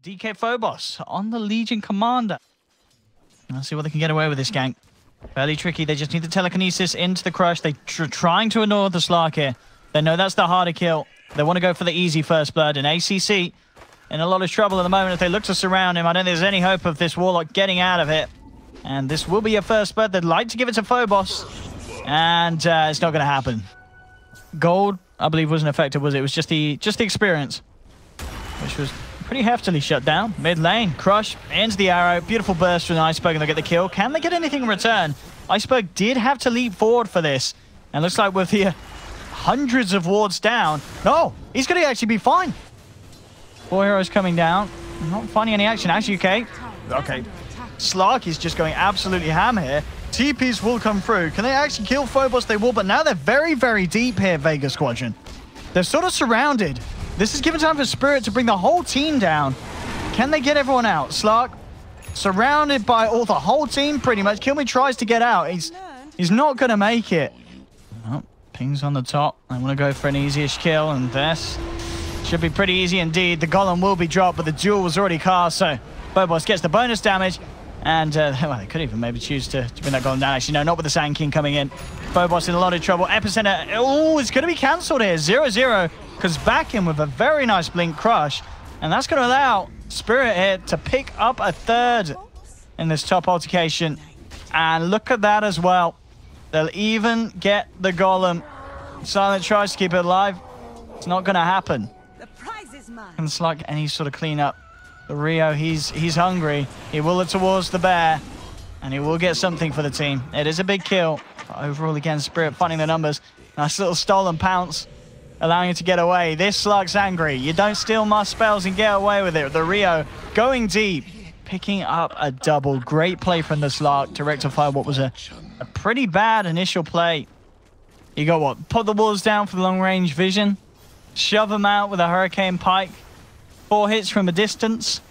DK Phobos on the Legion Commander. Let's see what they can get away with this gank. Fairly tricky. They just need the telekinesis into the crush. They're trying to ignore the Slark here. They know that's the harder kill. They want to go for the easy first blood. And ACC in a lot of trouble at the moment. If they look to surround him, I don't think there's any hope of this Warlock getting out of it. And this will be a first blood. They'd like to give it to Phobos. And it's not going to happen. Gold, I believe, wasn't affected, was it? It was just the experience, which was pretty heftily shut down. Mid lane, Crush into the arrow. Beautiful burst from Iceberg, and they'll get the kill. Can they get anything in return? Iceberg did have to leap forward for this. And looks like with the hundreds of wards down, no, he's going to actually be fine. 4 heroes coming down. Not finding any action. Actually, okay. Slark is just going absolutely ham here. TPs will come through. Can they actually kill Phobos? They will, but now they're very, very deep here, Vega Squadron. They're sort of surrounded. This is given time for Spirit to bring the whole team down. Can they get everyone out? Slark surrounded by the whole team pretty much. Kilme tries to get out. He's not going to make it. Oh, pings on the top. I want to go for an easy-ish kill, and this should be pretty easy indeed. The Golem will be dropped, but the duel was already cast, so Phobos gets the bonus damage. And, well, they could even maybe choose to bring that Golem down. Actually, no, not with the Sand King coming in. Phobos in a lot of trouble. Epicenter, oh, it's going to be cancelled here. 0-0, because back in with a very nice Blink Crush. And that's going to allow Spirit here to pick up a third in this top altercation. And look at that as well. They'll even get the Golem. Silent tries to keep it alive. It's not going to happen. The prize is mine. And it's like any sort of cleanup. The Rio, he's hungry. He will look towards the bear, and he will get something for the team. It is a big kill. But overall, again, Spirit finding the numbers. Nice little stolen pounce, allowing you to get away. This Slug's angry. You don't steal my spells and get away with it. The Rio going deep, picking up a double. Great play from the Slug to rectify what was a pretty bad initial play. You got what? Put the walls down for the long-range vision. Shove them out with a Hurricane Pike. 4 hits from a distance.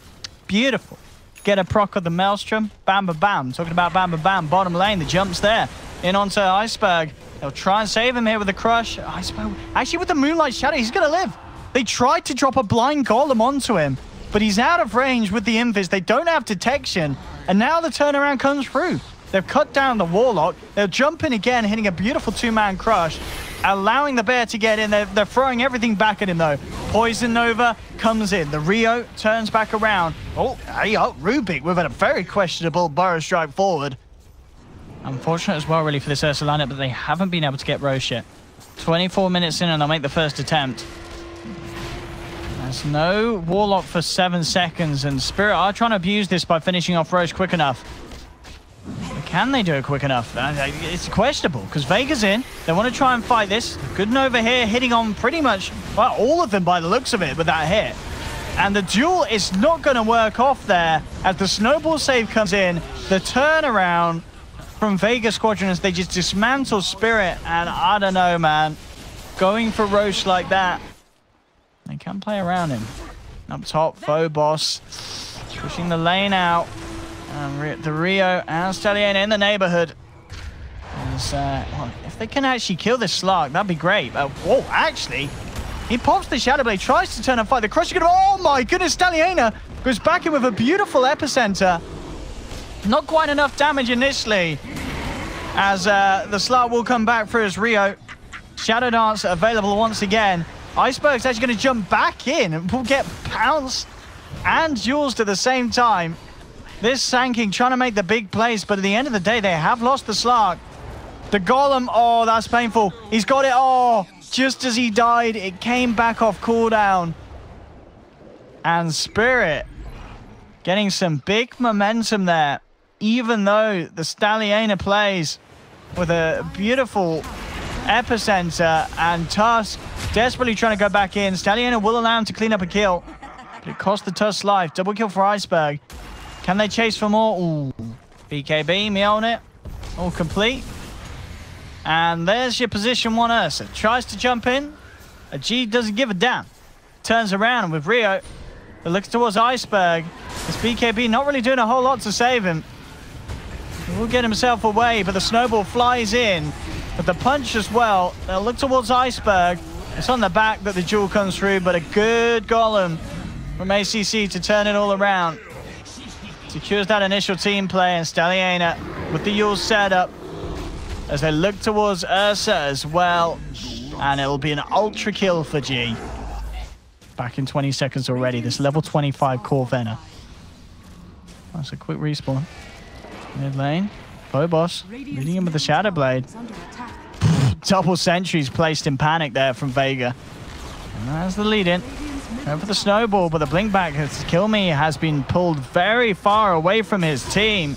Beautiful. Get a proc of the Maelstrom. Bam, bam, bam. Talking about bam, bam, bam. Bottom lane, the jump's there. In onto Iceberg. They'll try and save him here with the Crush. Iceberg, actually, with the Moonlight Shadow, he's going to live. They tried to drop a blind Golem onto him, but he's out of range with the Invis. They don't have detection, and now the turnaround comes through. They've cut down the Warlock. They'll jump in again, hitting a beautiful 2-man Crush, allowing the bear to get in. They're throwing everything back at him, though. Poison Nova comes in. The Rio turns back around. Oh, hey, Rubik with a very questionable Burrow Strike forward. Unfortunate as well, really, for this Ursa lineup, but they haven't been able to get Roche yet. 24 minutes in, and they'll make the first attempt. There's no Warlock for 7 seconds, and Spirit are trying to abuse this by finishing off Roche quick enough. Can they do it quick enough? It's questionable, because Vega's in. They want to try and fight this. Good Nova here, hitting on pretty much, well, all of them by the looks of it with that hit. And the duel is not going to work off there as the snowball save comes in. The turnaround from Vega Squadron as they just dismantle Spirit. And I don't know, man. Going for Roche like that, they can play around him. Up top, Phobos pushing the lane out. And the Rio and Stallion in the neighborhood. Well, if they can actually kill this Slark, that'd be great. Whoa, actually, he pops the Shadow Blade, tries to turn and fight. The Crush is going to... Oh my goodness, Stalliona goes back in with a beautiful Epicenter. Not quite enough damage initially, as the Slark will come back for his Rio. Shadow Dance available once again. Iceberg's actually going to jump back in and will get pounced and Jules at the same time. This Sand King trying to make the big plays, but at the end of the day, they have lost the Slark. The Golem, oh, that's painful. He's got it, oh, just as he died, it came back off cooldown. And Spirit getting some big momentum there, even though the Stalliona plays with a beautiful Epicenter, and Tusk desperately trying to go back in. Stalliona will allow him to clean up a kill, but it cost the Tusk life. Double kill for Iceberg. Can they chase for more? Ooh. BKB, Mjolnir, all complete. And there's your position 1 Ursa. Tries to jump in. A G doesn't give a damn. Turns around with Rio. But looks towards Iceberg. This BKB not really doing a whole lot to save him. He will get himself away, but the snowball flies in. But the punch as well. They'll look towards Iceberg. It's on the back that the duel comes through, but a good Golem from ACC to turn it all around. Secures that initial team play, and Stalliona with the Yule setup as they look towards Ursa as well. And it'll be an ultra kill for G. Back in 20 seconds already, this level 25 core Venom. That's a quick respawn. Mid lane, Phobos leading him with the Shadow Blade. Double sentries placed in panic there from VEGA. And that's the lead in. Going for the snowball, but the blink back Kill Me has been pulled very far away from his team.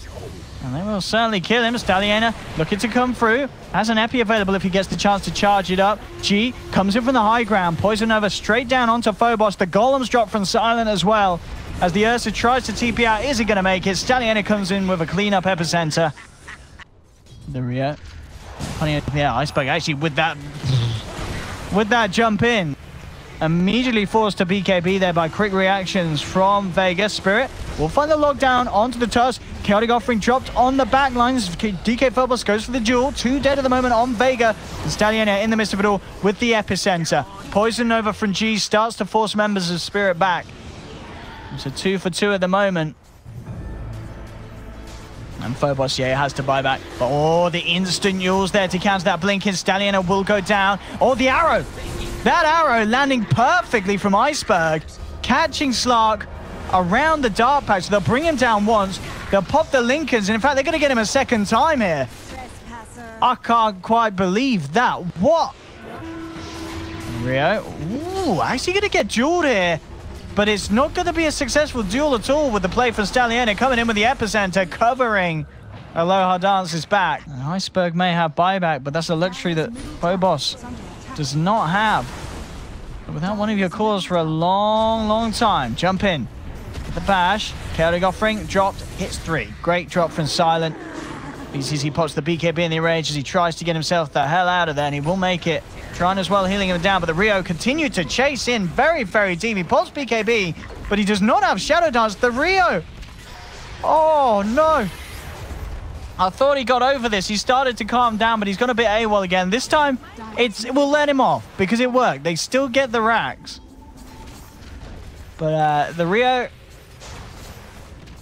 And they will certainly kill him. Stalliona looking to come through. Has an epi available if he gets the chance to charge it up. G comes in from the high ground. Poison Nova straight down onto Phobos. The golems drop from Silent as well. As the Ursa tries to TP out, is he going to make it? Stalliona comes in with a clean-up epicenter. The Rio. Yeah, Iceberg actually with that jump in. Immediately forced to BKB there by quick reactions from VEGA. Spirit will find the lockdown onto the Tusk. Chaotic Offering dropped on the back lines. DK Phobos goes for the duel. 2 dead at the moment on VEGA. And Stalliona in the midst of it all with the epicenter. Poison Nova from G starts to force members of Spirit back. It's a 2 for 2 at the moment. And Phobos, yeah, has to buy back. But, oh, the instant Yules there to counter that blinking. Stalliona will go down. Oh, the arrow. That arrow landing perfectly from Iceberg. Catching Slark around the dart patch. They'll bring him down once. They'll pop the Lincolns. And in fact, they're going to get him a second time here. I can't quite believe that. What? Rio. Ooh, actually going to get dueled here. But it's not going to be a successful duel at all with the play from Stalliona coming in with the epicenter, covering Aloha Dance's back. And Iceberg may have buyback, but that's a luxury that Phobos does not have. But without one of your cores for a long, long time. Jump in with the bash. Chaotic Offering dropped, hits 3. Great drop from Silent. BCC pops the BKB in the rage as he tries to get himself the hell out of there, and he will make it. Trying as well, healing him down, but the Rio continued to chase in very, very deep. He pops BKB, but he does not have Shadow Dance. The Rio! Oh, no. I thought he got over this. He started to calm down, but he's gone a bit AWOL again. This time, it will let him off because it worked. They still get the racks. But the Rio,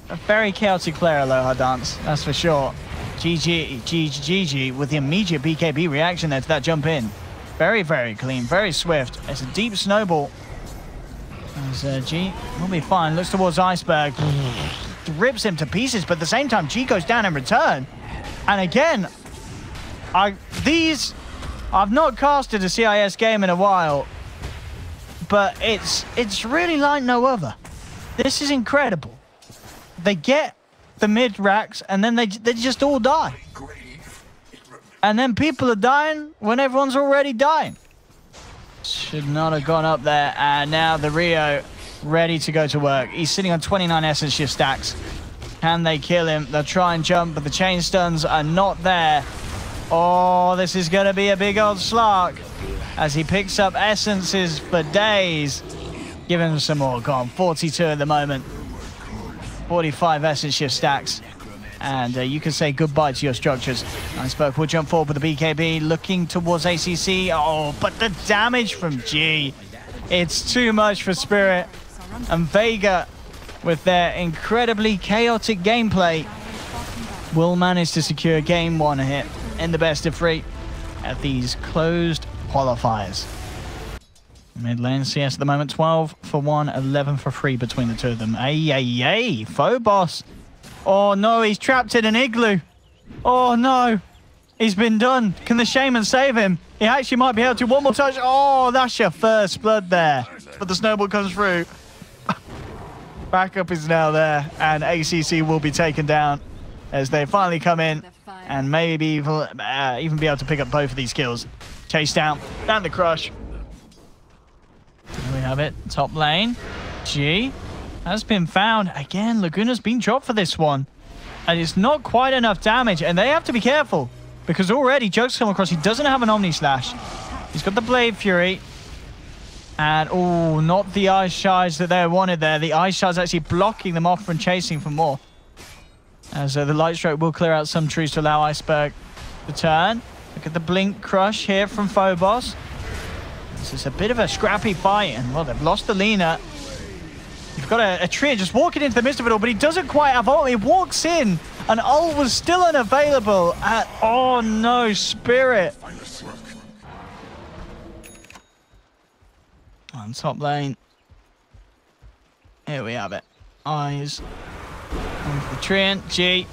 a very chaotic player, Aloha Dance, that's for sure. GG with the immediate BKB reaction there to that jump in. Very, very clean, very swift. It's a deep snowball. As G will be fine. Looks towards Iceberg. Rips him to pieces, but at the same time, G goes down in return. And again, I've not casted a CIS game in a while, but it's really like no other. This is incredible. They get the mid racks, and then they just all die. And then people are dying when everyone's already dying. Should not have gone up there. And now the Rio ready to go to work. He's sitting on 29 essence shift stacks. Can they kill him? They'll try and jump, but the chain stuns are not there. Oh, this is going to be a big old Slark as he picks up essences for days. Give him some more. Go on, 42 at the moment. 45 essence shift stacks. And you can say goodbye to your structures. Iceberg will jump forward with the BKB, looking towards ACC. Oh, but the damage from G. It's too much for Spirit. And VEGA, with their incredibly chaotic gameplay, will manage to secure game 1 hit in the best of 3 at these closed qualifiers. Mid lane CS at the moment, 12 for 1, 11 for 3 between the two of them. Ay, Phobos. Oh no, he's trapped in an igloo. Oh no, he's been done. Can the Shaman save him? He actually might be able to. One more touch. Oh, that's your first blood there. But the snowball comes through. Backup is now there, and ACC will be taken down as they finally come in and maybe even be able to pick up both of these kills. Chase down the crush. There we have it. Top lane. G has been found. Again, Laguna's been dropped for this one. And it's not quite enough damage. And they have to be careful. Because already Joke's come across. He doesn't have an Omni Slash. He's got the Blade Fury. And, oh, not the Ice Shards that they wanted there. The Ice Shards actually blocking them off from chasing for more. As the Light Stroke will clear out some trees to allow Iceberg to turn. Look at the Blink Crush here from Phobos. This is a bit of a scrappy fight. And, well, they've lost the Lina. You've got a Treant just walking into the midst of it all, but he doesn't quite have ult. He walks in, and ult was still unavailable. Oh no, Spirit. On top lane. Here we have it. Eyes. Onto the Treant. G.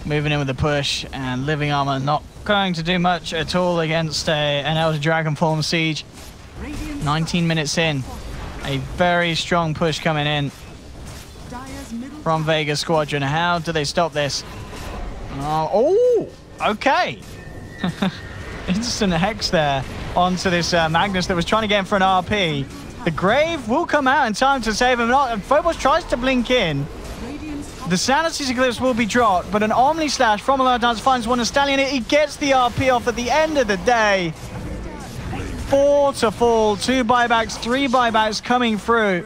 Moving in with the push, and Living Armor not going to do much at all against an Elder Dragonform siege. 19 minutes in. A very strong push coming in from VEGA Squadron. How do they stop this? Oh, okay. Instant Hex there onto this Magnus that was trying to get him for an RP. The Grave will come out in time to save him. Phobos tries to blink in. The Sanity's Eclipse will be dropped, but an Omni Slash from Allardance finds one of Stallion. He gets the RP off at the end of the day. 4 to fall, 2 buybacks, 3 buybacks coming through,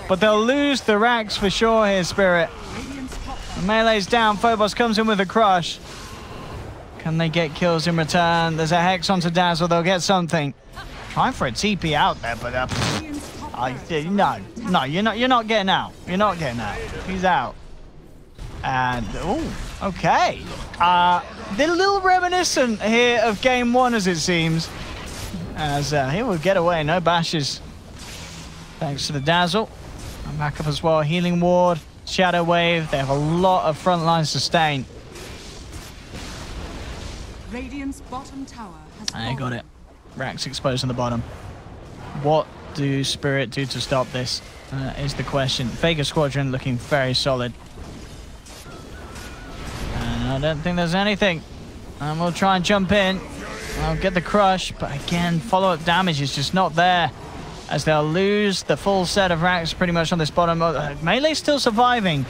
but they'll lose the racks for sure here, Spirit. The melee's down, Phobos comes in with a crush. Can they get kills in return? There's a Hex onto Dazzle, they'll get something. Trying for a TP out there, but no, you're not getting out. You're not getting out. He's out. And, oh, okay. They're a little reminiscent here of game 1, as it seems. As he will get away, no bashes. Thanks to the Dazzle. And back up as well, Healing Ward, Shadow Wave. They have a lot of frontline sustain. Radiant's bottom tower has I got it. Racks exposed on the bottom. What do Spirit do to stop this? Is the question. VEGA Squadron looking very solid. And I don't think there's anything. And we'll try and jump in. I'll get the crush, but again, follow-up damage is just not there, as they'll lose the full set of racks pretty much on this bottom. Melee still surviving.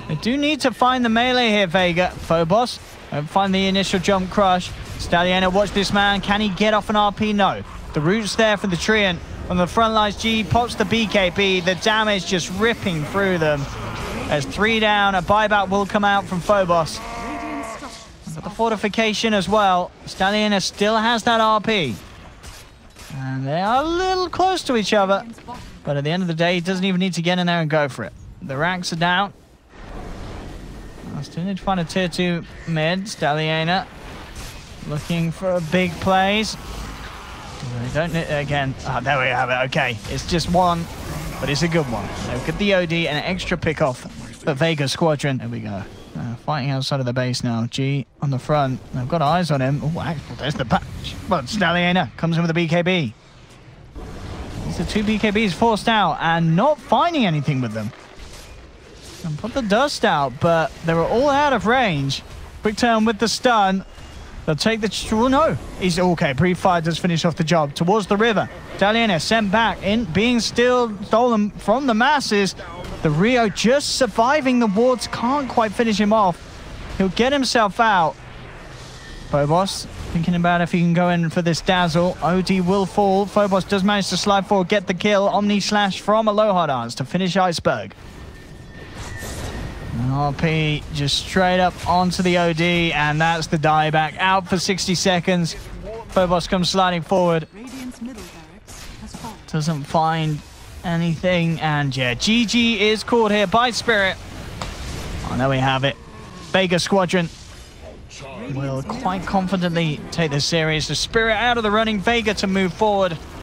They do need to find the melee here, VEGA. Phobos won't find the initial jump crush. Stalliona, watch this man. Can he get off an RP? No. The root's there for the Treant. On the front lines, G pops the BKB. The damage just ripping through them. There's 3 down. A buyback will come out from Phobos. But the fortification as well. Stalliona still has that RP. And they are a little close to each other. But at the end of the day, he doesn't even need to get in there and go for it. The ranks are down. I still need to find a tier 2 mid. Stalliona looking for a big plays. They don't need, again. Oh, there we have it. Okay, it's just one, but it's a good one. They'll get the OD and an extra pick off the VEGA Squadron. There we go. Fighting outside of the base now. G on the front. They've got eyes on him. Oh, actually, there's the patch. But Stalliona comes in with a BKB. These are 2 BKBs forced out and not finding anything with them. And put the dust out, but they were all out of range. Quick turn with the stun. They'll take the... Oh, no. He's okay. Pre-fire does finish off the job. Towards the river. Stalliona sent back in, being still stolen from the masses. The Rio just surviving the wards. Can't quite finish him off. He'll get himself out. Phobos thinking about if he can go in for this Dazzle. OD will fall. Phobos does manage to slide forward, get the kill. Omni Slash from Aloha Dance to finish Iceberg. RP just straight up onto the OD, and that's the dieback. Out for 60 seconds. Phobos comes sliding forward. Doesn't find anything, and yeah, GG is caught here by Spirit. Oh, there we have it. VEGA Squadron will quite confidently take this series. The Spirit out of the running, VEGA to move forward.